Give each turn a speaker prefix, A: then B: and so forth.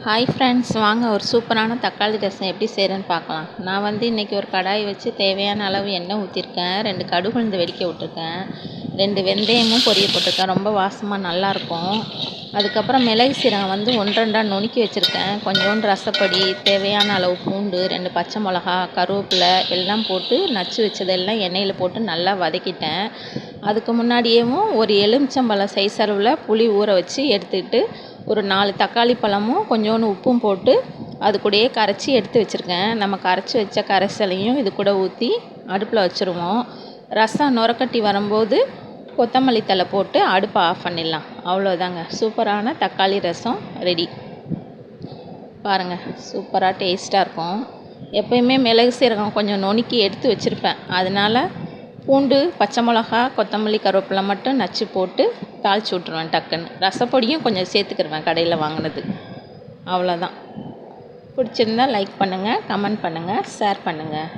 A: Hi friends, வாங்க ஒரு சூப்பரான தக்காளி ரசம் எப்படி செய்கிறேன்னு பார்க்கலாம். நான் இன்றைக்கி ஒரு கடாய் வச்சு தேவையான அளவு எண்ணெய் ஊற்றிருக்கேன். 2 கடுகு உளுந்து வெடிக்க விட்டுருக்கேன். 2 வெந்தயமும் பொரிய போட்டிருக்கேன். ரொம்ப வாசமாக நல்லாயிருக்கும். அதுக்கப்புறம் மிளகு சீரகம் 1 2 நுணுக்கி வச்சுருக்கேன். கொஞ்சோண்டு ரசப்பொடி, தேவையான அளவு பூண்டு, 2 பச்சை மிளகா, கருவேப்பிலை எல்லாம் போட்டு நச்சு வச்சதெல்லாம் எண்ணெயில் போட்டு நல்லா வதக்கிட்டேன். அதுக்கு முன்னாடியேவும் ஒரு எலுமிச்சம்பழம் சைஸ் அளவில் புளி ஊற வச்சு எடுத்துக்கிட்டு ஒரு 4 தக்காளி பழமும் கொஞ்சோண்டு உப்பும் போட்டு அது கூடயே கரைச்சி எடுத்து வச்சுருக்கேன். நம்ம கரைச்சி வச்ச கரைசலையும் இது கூட ஊற்றி அடுப்பில் வச்சுருவோம். ரசம் நுரக்கட்டி வரும்போது கொத்தமல்லி தழை போட்டு அடுப்பை ஆஃப் பண்ணிடலாம். அவ்வளோதாங்க, சூப்பரான தக்காளி ரசம் ரெடி. பாருங்கள், சூப்பராக டேஸ்ட்டாக இருக்கும். எப்போயுமே மிளகு சீரகம் கொஞ்சம் நுணுக்கி எடுத்து வச்சுருப்பேன். அதனால் பூண்டு, பச்சை மிளகா, கொத்தமல்லி, கருவேப்பிலை மட்டும் நச்சு போட்டு தாளித்து விட்ருவேன் டக்குன்னு. ரசப்பொடியும் கொஞ்சம் சேர்த்துக்கிடுவேன் கடையில் வாங்கினது. அவ்வளோதான். பிடிச்சிருந்தா லைக் பண்ணுங்கள், கமெண்ட் பண்ணுங்கள், ஷேர் பண்ணுங்கள்.